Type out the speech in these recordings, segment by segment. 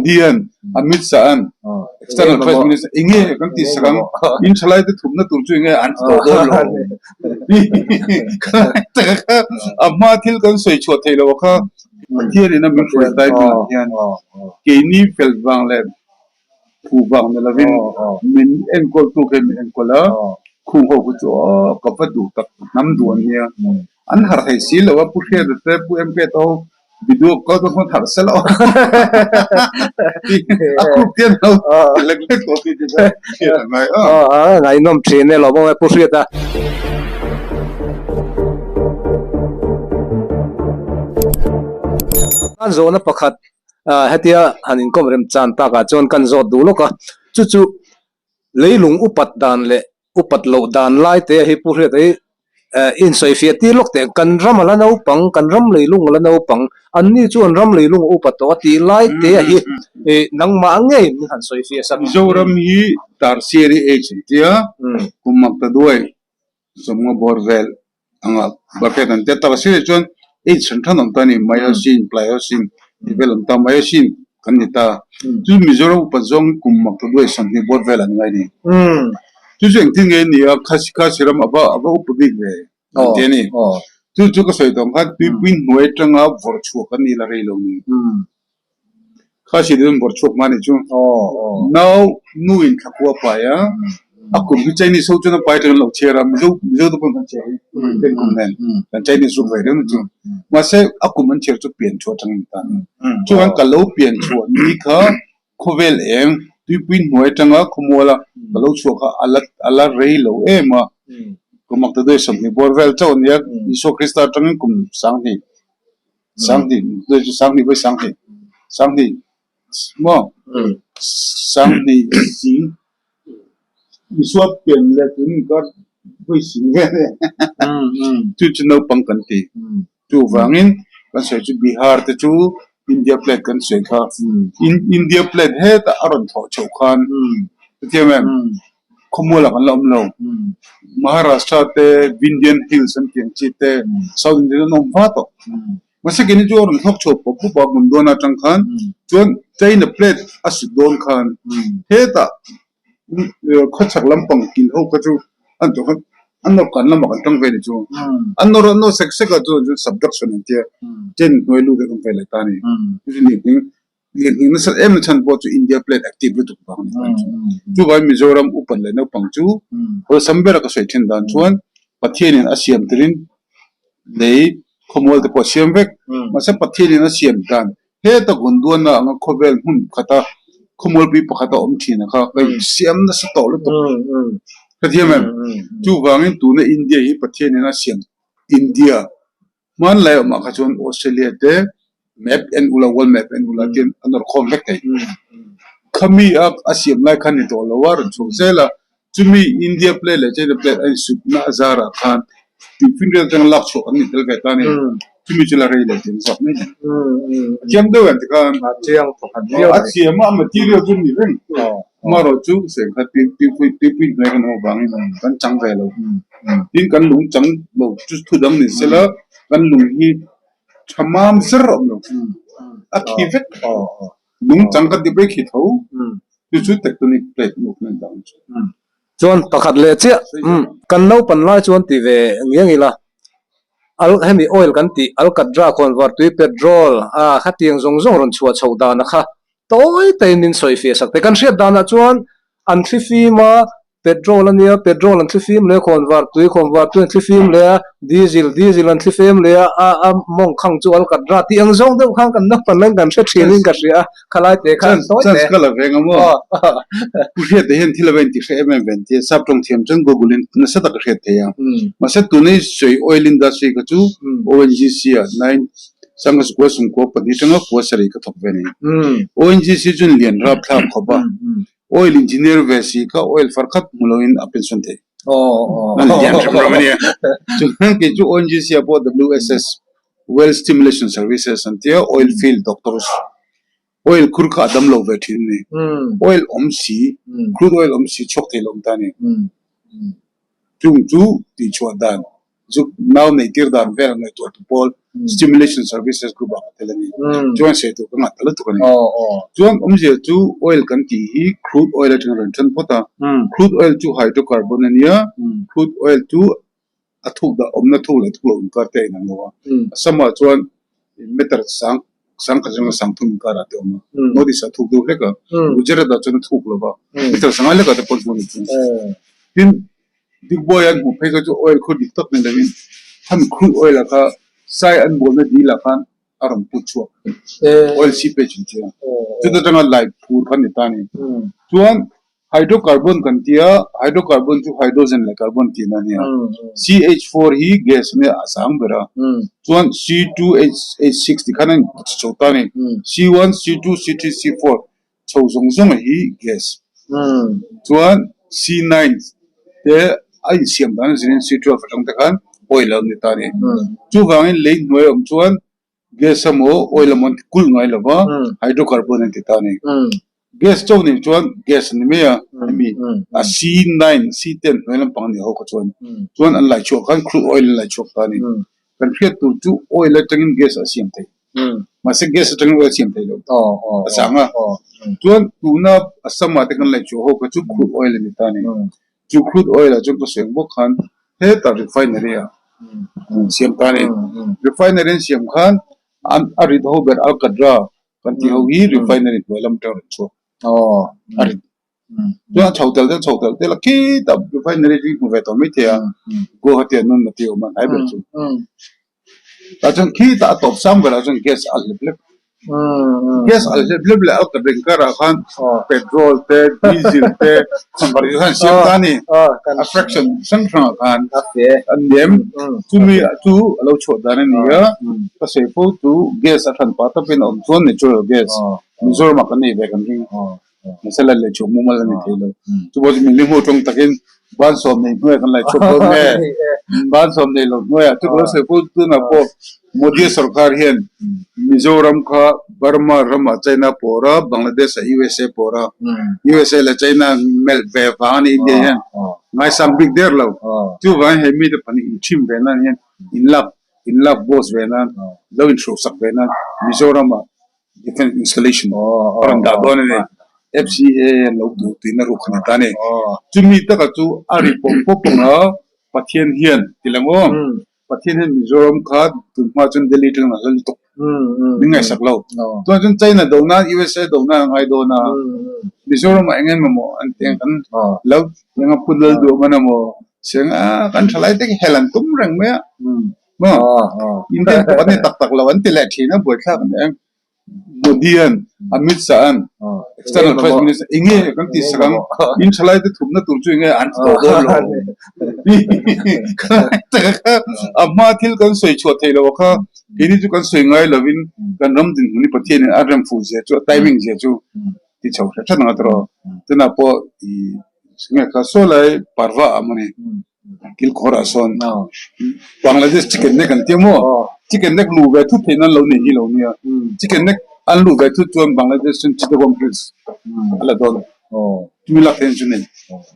Indian Amit Saan external affairs minister inge kan ti sakang in chalai te thumna turchu inge an to do lo amma thil kan soi chho thei lo kha thian ina min ful dai ma hian ke ni fel wang le phu wang le lavin min en kol tu ken en kola khu ho ku cho ka pa du tak nam du an nia an har thei sil lo pu khe de te pu em pe to video ko to kon thar selo aku tian lo lek lek ko ti de ngai ngai nom train ne lo bo pu khe ta an zo na pakhat hetia hanin kom rem chan ta ka chon kan zo du lo ka chu chu leilung upat dan le upat lo dan lai te hi pu khe te in soi fia ti lok te kan ram la no pang kan ram leilung la no pang an ni chuan ram leilung upat to ti lai te hi nang ma nge mi han soi fia sak zoram hi tar seri h tia kumak ta duai somnga borvel anga bapetan te ta seri chon h than on tani myosin plyosin develop ta myosin kan ni ta chu mizoram upazong kumak ta duai somni borvel an ngai ni chu jeng ting nge ni a khasika siram aba upabik ve teni chu ka soi dong khat pin noi tanga vor chu kan ni la rei lo ni khasi dum vor chuk mani chu now nu in khakwa pa ya akum hi chinese so chuna pai tang lo chera mizo to pon kan che ken kum nen kan chinese su vai dem chu ma se akum an cher chu pian chu tang ta chu an ka lo pian chu ni kha khovel em pin noi tanga khomola ka lo chu kha ala rei lo e ma kumak ta doi som ni borvel chon ya iso krista tang kum sang ni doi sang ni bai sang ni mo sang ni sing iso pen le tin ka bai sing ge chu no pang kan ti chu wangin kan se chu bihar te chu india plate kan se kha india plate he ta aron tho chau khan tiamen khomola kan lom lo maharashtra te Indian hills and chi te south indian nom va to mase geni jo ron thok chop pu pa mun dona tang khan chon chaina plate asidon khan he ta khochak lampang kil ho ka chu an to an no kan lam kan tang ve ni chu an no sek ka chu subduction te ten noi lu de kan ve la ta ni ni na sa em chan bo chu india plate active lu tu pa ni chu ba mizoram upan le no pang chu ho sambera ka sai thin dan chuan pathian in asiam trin nei khomol te po siam vek ma sa pathian in asiam dan he ta gondon na ang khovel hun khata khomol bi pakhata om thina kha siam na sa to lu to pathian chu wangin tu na india hi pathian in asiam india man lai ma kha chon australia te map and ula wall map and ula tin anor khom vek tai khami ak asiam lai khan ni to lo war chu zela chumi india play le chena play ai su na azara khan ti finre tang lak chu ani tel ve ta ni chumi chila rei le tin sok ni jam do an kan chiang to kan asiam ma material chu ni ren maro chu se kha ti ne kan ho bang kan chang ve lo tin kan lung chang lo chu thu dam ni sela kan lung hi chamam sir no akhivet lung chang ka di break hi tho chu tectonic plate movement down chuan pakhat le che kan no pan lai chuan ti ve ngiang ila al hemi oil kan ti al kadra convert to petrol khatiang zong zong ron chua chhoda na kha toy teinin soi fe sak te kan hriat dana chuan an thlifi ma petrol ania petrol an thlifim le convert to thlifim le diesel an thlifim le a mong khang chu al kadra ti ang zong de khang kan na pan lang kan hre thinin ka ria khalai te khan toy te sans kala venga mo puhe de hen thilaven ti hre em ven ti sap tong thiam chang gogulin na sa ta hre te ya ma sa tu nei soi oil industry ka chu ONGC a 9 sangas ko sum ko pa ni tanga ko sari ka thok ve ni ONGC chun lian rap thap khoba oil engineer vesi ka oil farkhat muloin apension the lian ramania chun ke chu ONGC about WSS well stimulation services and the oil field doctors oil kurka adam lo vetin ni oil omsi crude oil omsi chok the lom ta ni chung chu ti chwa dan juk now nei tir dan vel ngai to pol stimulation services group ba telani chuan se to ka ngat tu kan chuan je chu oil kan ti hi crude oil at ran than pota crude oil chu hydrocarbon ania crude oil chu athuk da omna thuk la thuk ka te na no sama chuan meter sang ka jang sang thum ka ra te ma nodi sa thuk du le ka ujara da chuan thuk lo ba meter sang le ka te pol bon tin big boy an bu phei ka chu oil khu dik tak ne da min han crude oil ka sai an bol na di la kan aram pu chu oil seepage chi chu da jang lai phur khan ni ta ni chuan hydrocarbon kan tia hydrocarbon chu hydrogen le carbon ti na nia CH4 hi gas me asang bera chuan C2H6 ti khanan chota ni C1 C2 C3 C4 chho zong zong hi gas chuan C9 te ai siam dan zin C12 atang ta khan oil ni ta ni chu wangin le noi om chuan gas amo oil amon kul ngai lawa hydrocarbon ti ta ni gas chow ni chuan gas ni me mi a C9 C10 noilam pang ni ho ko chuan an lai chok kan crude oil lai chok ta ni kan khiat tu oil la tangin gas a siam thai ma se gas tangin oil siam thai lo asanga chuan tu na asama te kan lai chok ho ko chu crude oil ni ta ni chu crude oil a chung ko seng bo khan he ta refinery a siam ta ni refinery siam khan an arid ho ber al kadra kan ti ho hi refinery noilam tar chok arid chuan chhotel te la ki ta refinery ri mu ve to mi thia go hatian nun na ti o man ai ber chu ta chang ki ta top sam bela chang gas al lep gas al lep le al ka ding kara khan petrol te diesel te sambar khan siam ta ni a fraction sang thang khan an dem tu mi tu alo chho da ni ya ka se po tu gas a than pa ta pen on chon natural gas mizor ma kan ni ve kan ring masala le chu mu mal ni thelo tu bo mi lim ho tong takin ban som nei noi kan lai chok lo me ban som nei lo noi tu ko se pu tu na po modi sarkar hian mizoram kha burma rama china pora bangladesh usa pora usa la china mel ve van india hian ngai sam big der lo tu va he mi de pani chim ve na hian in love boss ve na lo intro sak ve na mizoram different installation aram da don ne FCA lo du tin ru khana ta ne chumi ta ka chu ari pom pom na pathian hian tilango pathian hian mizoram kha tuma chun delhi tang na hal to ningai saklo to chun china do na usa do na ngai do na mizoram engen mo an teng kan lo yang punal do mana mo seng kan thalai te helan tum rang me mo indian ko ne tak lawan ti la thina bo thla kan Modian, Amit Saan, external first minister, inge kan ti sakang in chalai te thumna turchu inge an to do lo. Amma thil kan soi chho thei lo kha ini chu kan soi ngai lovin kan ram din huni pathian aram fu je chu timing je chu ti chho tha na tro tena po I singa ka solai parva amani kil khora son Bangladesh chicken ne kan temo chicken neck lu ve thu thena lo ni lo nia chicken neck an lu ve thu chuan Bangladesh chin chitawam prince ala don tu la ten chune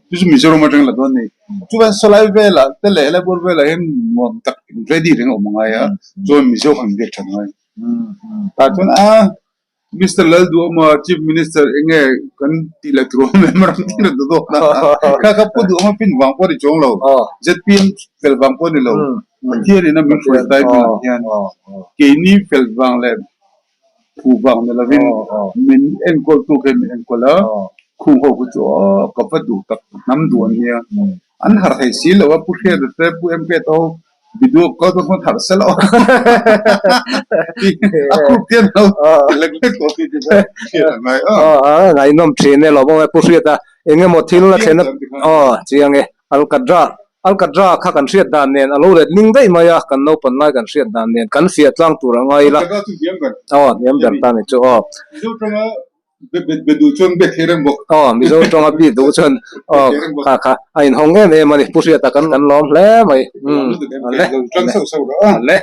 tu mizoram atang la don ni tu van solai vela tele la bor vela hen mom tak ready ring omanga ya so mizo khang de chanai ta chun Mr. Laldu ma chief minister inge kan ti la tro member ti la do na ka pu du ma pin wang po ri chong lo ZPM fel wang po ni lo ti ri na min for dai ma yan ke ni fel wang le pu wang la vin min en ko tu ken en ko la khu ho ku cho ka pa du tak nam du an ya an har thai si lo wa pu khe de te pu em pe to video ko to ko thar selo aku tian lo leg ko ti de ngai nom train ne lo bo pu ria ta enge mo thil na thena chiange al kadra kha kan riat dan nen alo le ning dai maya kan no pan lai kan riat dan nen kan fiat lang tur ngai la yam dan ta ne chu bedu chon be therem bo mizo tonga bi du chon kha ain hong em mani pu ria ta kan lom hle mai le